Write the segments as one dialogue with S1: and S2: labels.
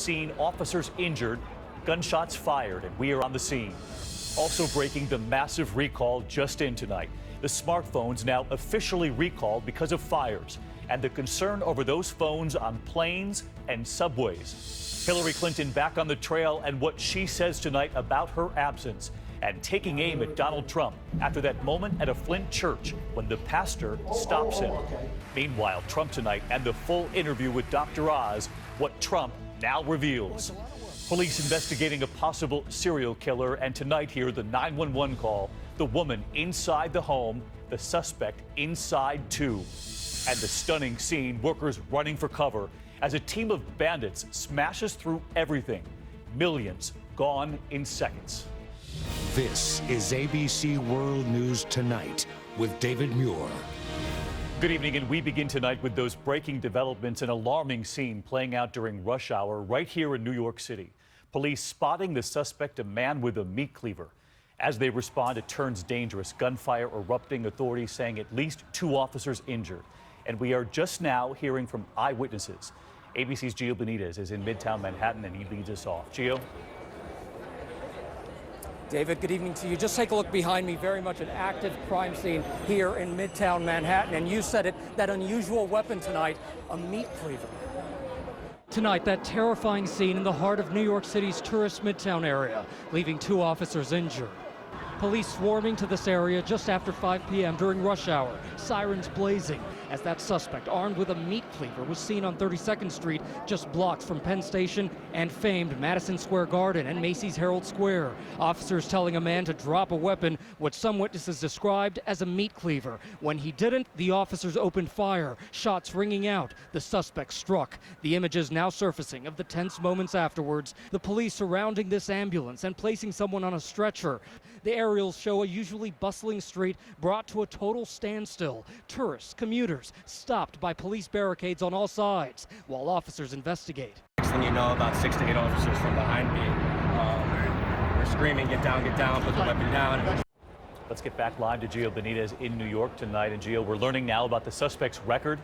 S1: Scene, officers injured, gunshots fired, and we are on the scene. Also breaking, the massive recall just in tonight. The smartphones now officially recalled because of fires and the concern over those phones on planes and subways. Hillary Clinton back on the trail and what she says tonight about her absence and taking aim at Donald Trump after that moment at a Flint church when the pastor stops him. Meanwhile, Trump tonight and the full interview with Dr. Oz, what Trump now reveals. Police investigating a possible serial killer, and tonight here the 911 call, the woman inside the home, the suspect inside too. And the stunning scene, workers running for cover as a team of bandits smashes through everything. Millions gone in seconds.
S2: This is ABC World News Tonight with David Muir.
S1: Good evening, and we begin tonight with those breaking developments. An alarming scene playing out during rush hour right here in New York City. Police spotting the suspect, a man with a meat cleaver. As they respond, it turns dangerous. Gunfire erupting, authorities saying at least 2 officers injured. And we are just now hearing from eyewitnesses. ABC's Gio Benitez is in Midtown Manhattan, and he leads us off. Gio?
S3: David, good evening to you. Just take a look behind me, very much an active crime scene here in Midtown Manhattan. And you said it, that unusual weapon tonight, a meat cleaver. Tonight, that terrifying scene in the heart of New York City's tourist Midtown area, leaving 2 officers injured. Police swarming to this area just after 5 p.m. during rush hour, sirens blazing, as that suspect armed with a meat cleaver was seen on 32nd Street, just blocks from Penn Station and famed Madison Square Garden and Macy's Herald Square. Officers telling a man to drop a weapon, what some witnesses described as a meat cleaver. When he didn't, the officers opened fire, shots ringing out. The suspect struck. The images now surfacing of the tense moments afterwards. The police surrounding this ambulance and placing someone on a stretcher. The aerials show a usually bustling street brought to a total standstill. Tourists, commuters, stopped by police barricades on all sides while officers investigate.
S4: Next thing you know, about 6 to 8 officers from behind me were screaming, get down, put the weapon down.
S1: Let's get back live to Gio Benitez in New York tonight. And Gio, we're learning now about the suspect's record.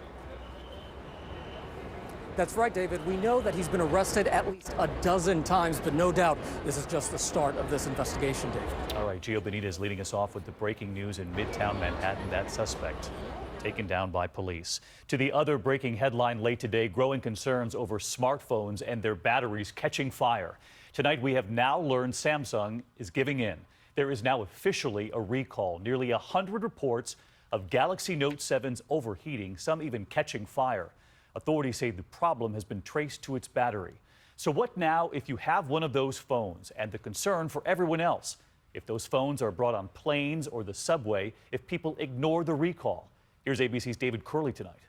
S3: That's right, David. We know that he's been arrested at least a dozen times, but no doubt this is just the start of this investigation, David.
S1: All right, Gio Benitez leading us off with the breaking news in Midtown Manhattan. That suspect taken down by police. To the other breaking headline late today, growing concerns over smartphones and their batteries catching fire. Tonight, we have now learned Samsung is giving in. There is now officially a recall. Nearly 100 reports of Galaxy Note 7s overheating, some even catching fire. Authorities say the problem has been traced to its battery. So what now if you have one of those phones, and the concern for everyone else? If those phones are brought on planes or the subway, if people ignore the recall? Here's ABC's David Curley tonight.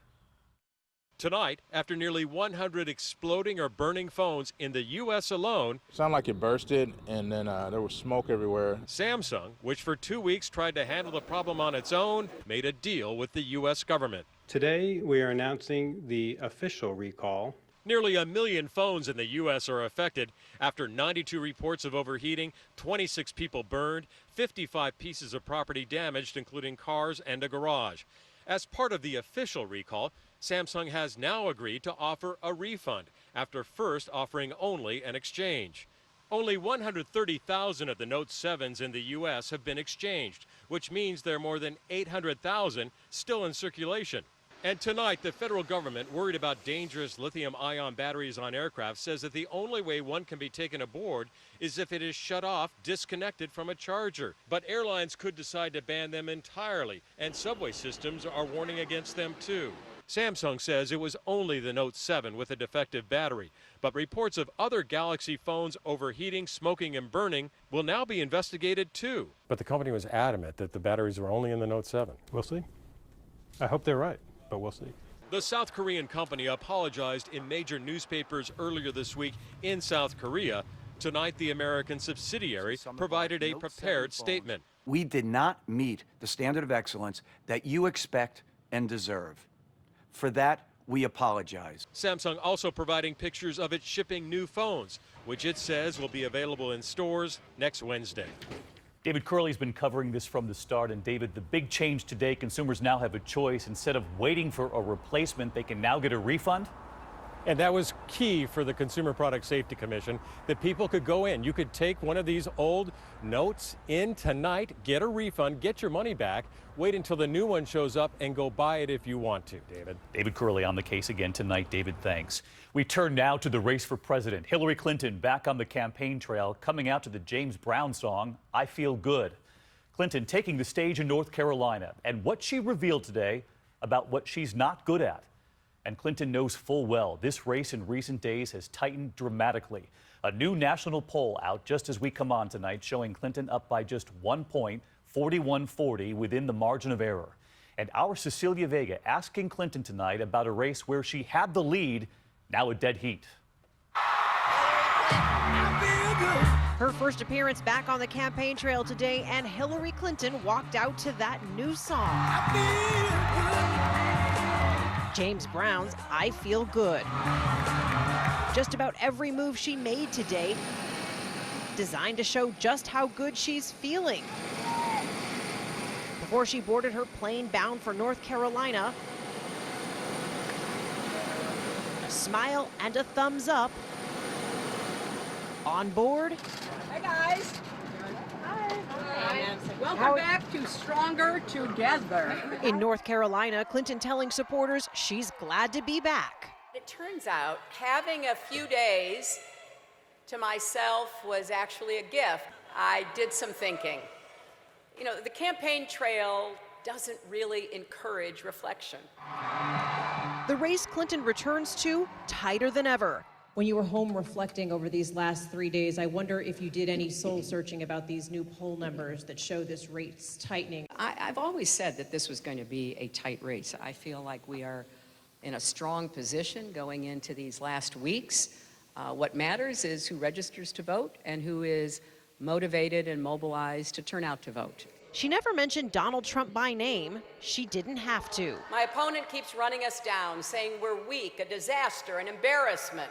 S5: Tonight, after nearly 100 exploding or burning phones in the U.S. alone,
S6: sounded like it bursted, and then there was smoke everywhere.
S5: Samsung, which for 2 weeks tried to handle the problem on its own, made a deal with the U.S. government.
S7: Today, we are announcing the official recall.
S5: Nearly 1 million phones in the U.S. are affected after 92 reports of overheating, 26 people burned, 55 pieces of property damaged, including cars and a garage. As part of the official recall, Samsung has now agreed to offer a refund after first offering only an exchange. Only 130,000 of the Note 7s in the U.S. have been exchanged, which means there are more than 800,000 still in circulation. And tonight, the federal government, worried about dangerous lithium-ion batteries on aircraft, says that the only way one can be taken aboard is if it is shut off, disconnected from a charger. But airlines could decide to ban them entirely, and subway systems are warning against them too. Samsung says it was only the Note 7 with a defective battery, but reports of other Galaxy phones overheating, smoking, and burning will now be investigated too.
S8: But the company was adamant that the batteries were only in the Note 7.
S7: We'll see. I hope they're right, but we'll see.
S5: The South Korean company apologized in major newspapers earlier this week in South Korea. Tonight, the American subsidiary provided a prepared statement.
S9: We did not meet the standard of excellence that you expect and deserve. For that, we apologize.
S5: Samsung also providing pictures of its shipping new phones, which it says will be available in stores next Wednesday.
S1: David Curley's been covering this from the start. And David, the big change today, consumers now have a choice. Instead of waiting for a replacement, they can now get a refund.
S8: And that was key for the Consumer Product Safety Commission, that people could go in. You could take one of these old notes in tonight, get a refund, get your money back, wait until the new one shows up, and go buy it if you want to, David.
S1: David Curley on the case again tonight. David, thanks. We turn now to the race for president. Hillary Clinton back on the campaign trail, coming out to the James Brown song, I Feel Good. Clinton taking the stage in North Carolina, and what she revealed today about what she's not good at. And Clinton knows full well this race in recent days has tightened dramatically. A new national poll out just as we come on tonight showing Clinton up by just 1 point, 41-40 within the margin of error. And our Cecilia Vega asking Clinton tonight about a race where she had the lead, now a dead heat.
S10: Her first appearance back on the campaign trail today, and Hillary Clinton walked out to that new song. James Brown's I Feel Good. Just about every move she made today designed to show just how good she's feeling. Before she boarded her plane bound for North Carolina, a smile and a thumbs up. On board.
S11: Hey guys. Hi. Welcome back to Stronger Together.
S10: In North Carolina, Clinton telling supporters she's glad to be back.
S11: It turns out having a few days to myself was actually a gift. I did some thinking. You know, the campaign trail doesn't really encourage reflection.
S10: The race Clinton returns to tighter than ever.
S12: When you were home reflecting over these last 3 days, I wonder if you did any soul searching about these new poll numbers that show this race tightening.
S11: I've always said that this was going to be a tight race. I feel like we are in a strong position going into these last weeks. What matters is who registers to vote and who is motivated and mobilized to turn out to vote.
S10: She never mentioned Donald Trump by name. She didn't have to.
S11: My opponent keeps running us down, saying we're weak, a disaster, an embarrassment.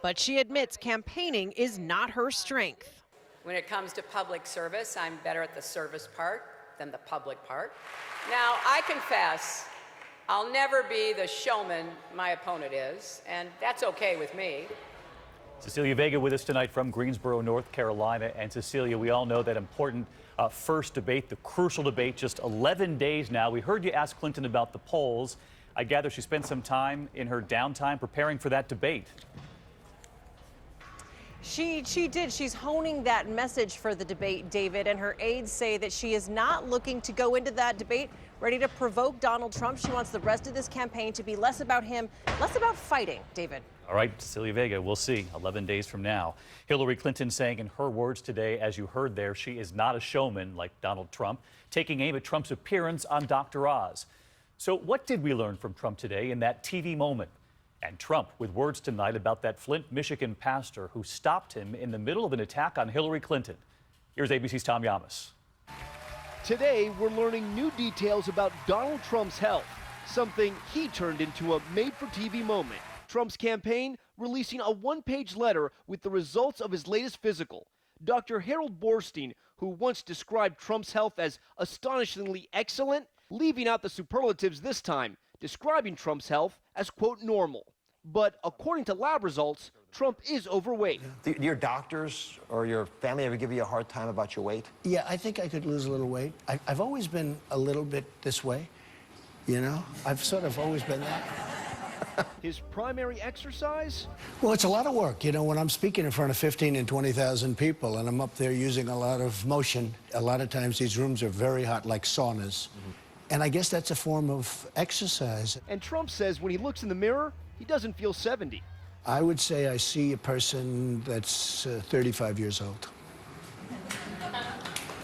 S10: But she admits campaigning is not her strength.
S11: When it comes to public service, I'm better at the service part than the public part. Now, I confess, I'll never be the showman my opponent is, and that's okay with me.
S1: Cecilia Vega with us tonight from Greensboro, North Carolina. And Cecilia, we all know that important first debate, the crucial debate, just 11 days now. We heard you ask Clinton about the polls. I gather she spent some time in her downtime preparing for that debate.
S13: She did. She's honing that message for the debate, David, and her aides say that she is not looking to go into that debate ready to provoke Donald Trump. She wants the rest of this campaign to be less about him, less about fighting, David.
S1: All right, Cecilia Vega, we'll see 11 days from now. Hillary Clinton saying in her words today, as you heard there, she is not a showman like Donald Trump, taking aim at Trump's appearance on Dr. Oz. So what did we learn from Trump today in that TV moment? And Trump with words tonight about that Flint, Michigan pastor who stopped him in the middle of an attack on Hillary Clinton. Here's ABC's Tom Yamas.
S14: Today, we're learning new details about Donald Trump's health, something he turned into a made-for-TV moment. Trump's campaign releasing a one-page letter with the results of his latest physical. Dr. Harold Borstein, who once described Trump's health as astonishingly excellent, leaving out the superlatives this time, describing Trump's health as, quote, normal. But according to lab results, Trump is overweight.
S15: Do your doctors or your family ever give you a hard time about your weight?
S16: Yeah, I think I could lose a little weight. I've always been a little bit this way, you know? I've sort of always been that.
S14: His primary exercise?
S16: Well, it's a lot of work. You know, when I'm speaking in front of 15 and 20,000 people and I'm up there using a lot of motion, a lot of times these rooms are very hot, like saunas. And I guess that's a form of exercise.
S14: And Trump says when he looks in the mirror, he doesn't feel 70.
S16: I would say I see a person that's 35 years old.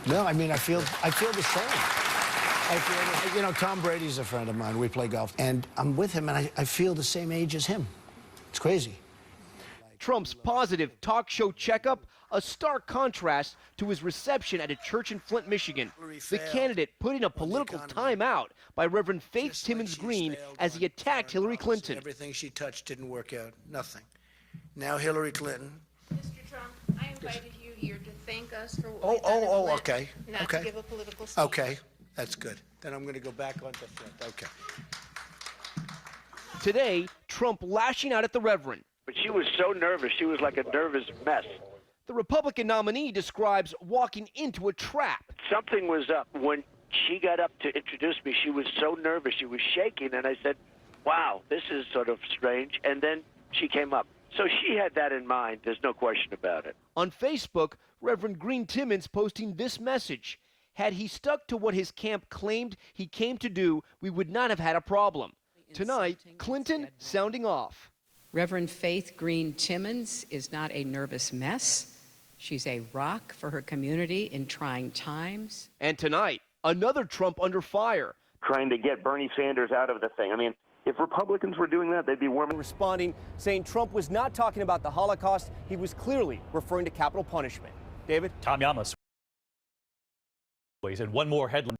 S16: No, I mean, I feel the same. You know, Tom Brady's a friend of mine. We play golf. And I'm with him, and I feel the same age as him. It's crazy.
S14: Trump's positive talk show checkup, a stark contrast to his reception at a church in Flint, Michigan. The candidate put in a political timeout by Reverend Faith Timmons Green as he attacked Hillary Clinton.
S16: Everything she touched didn't work out. Nothing. Now Hillary Clinton.
S17: Mr. Trump, I invited you here to thank us for what we've done in Flint,
S16: okay.
S17: not
S16: Okay.
S17: to give a political speech.
S16: Okay, that's good. Then I'm going to go back onto Flint. Okay.
S14: Today, Trump lashing out at the Reverend.
S18: But she was so nervous. She was like a nervous mess.
S14: The Republican nominee describes walking into a trap.
S18: Something was up. When she got up to introduce me, she was so nervous. She was shaking, and I said, wow, this is sort of strange. And then she came up. So she had that in mind. There's no question about it.
S14: On Facebook, Reverend Green Timmons posting this message. Had he stuck to what his camp claimed he came to do, we would not have had a problem. Tonight, Clinton sounding off.
S11: Reverend Faith Green Timmons is not a nervous mess. She's a rock for her community in trying times.
S14: And tonight, another Trump under fire.
S19: Trying to get Bernie Sanders out of the thing. I mean, if Republicans were doing that, they'd be warming.
S14: Responding, saying Trump was not talking about the Holocaust. He was clearly referring to capital punishment. David?
S1: Tom Yamas. And one more headline.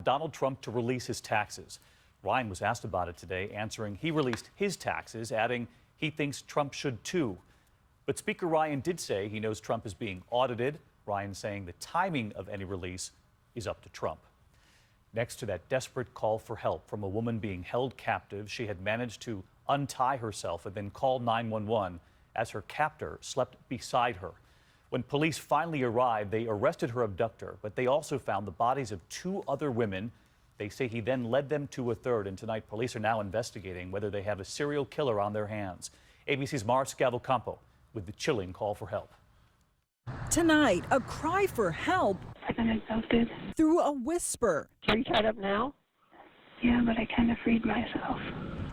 S1: Donald Trump to release his taxes. Ryan was asked about it today, answering he released his taxes, adding he thinks Trump should too. But Speaker Ryan did say he knows Trump is being audited. Ryan saying the timing of any release is up to Trump. Next to that desperate call for help from a woman being held captive, she had managed to untie herself and then call 911 as her captor slept beside her. When police finally arrived, they arrested her abductor, but they also found the bodies of 2 other women. They say he then led them to a third, and tonight police are now investigating whether they have a serial killer on their hands. ABC's Mara Scavalcampo with the chilling call for help.
S20: Tonight, a cry for help
S17: I've been exhausted.
S20: through a whisper.
S17: Are you tied up now? Yeah, but I kind of freed myself.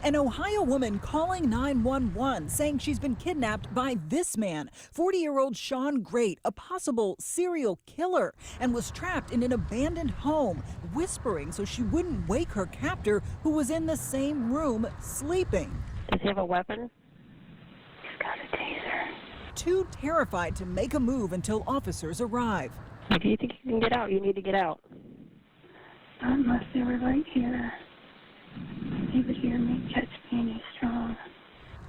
S20: An Ohio woman calling 911 saying she's been kidnapped by this man, 40-year-old Sean Great, a possible serial killer, and was trapped in an abandoned home, whispering so she wouldn't wake her captor, who was in the same room sleeping.
S17: Does he have a weapon? He's got a taser.
S20: Too terrified to make a move until officers arrive.
S17: If you think you can get out, you need to get out. Not unless they were right here. He would hear me, catch me, and he's strong.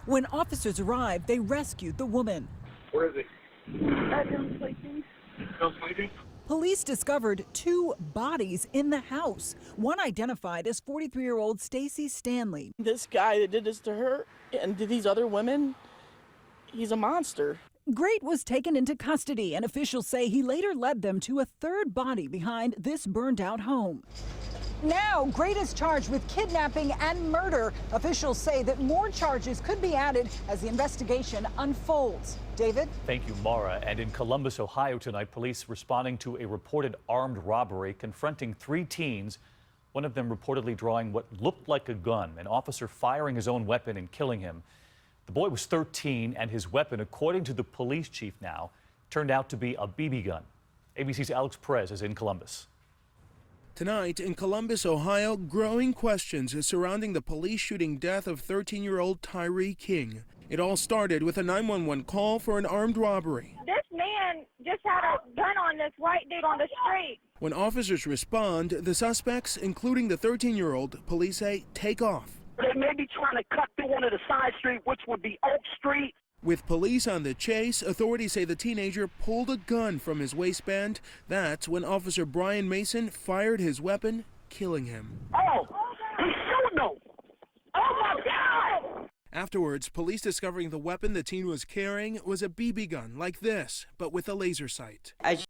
S20: When officers arrived, they rescued the woman.
S17: Where is he? Bedroom sleeping. Still sleeping?
S20: Police discovered 2 bodies in the house. One identified as 43-year-old Stacy Stanley.
S21: This guy that did this to her and to these other women, he's a monster.
S20: Great was taken into custody, and officials say he later led them to a 3rd body behind this burned-out home. Now, Great is charged with kidnapping and murder. Officials say that more charges could be added as the investigation unfolds. David?
S1: Thank you, Mara. And in Columbus, Ohio tonight, police responding to a reported armed robbery confronting 3 teens, one of them reportedly drawing what looked like a gun, an officer firing his own weapon and killing him. The boy was 13, and his weapon, according to the police chief now, turned out to be a BB gun. ABC's Alex Perez is in Columbus.
S22: Tonight in Columbus, Ohio, growing questions surrounding the police shooting death of 13-year-old Tyree King. It all started with a 911 call for an armed robbery.
S23: This man just had a gun on this white dude on the street.
S22: When officers respond, the suspects, including the 13-year-old, police say take off.
S24: They may be trying to cut through one of the side streets, which would be Oak Street.
S22: With police on the chase, authorities say the teenager pulled a gun from his waistband. That's when Officer Brian Mason fired his weapon, killing him.
S24: Oh, he's shooting them. Oh, my God!
S22: Afterwards, police discovering the weapon the teen was carrying was a BB gun like this, but with a laser sight.
S25: As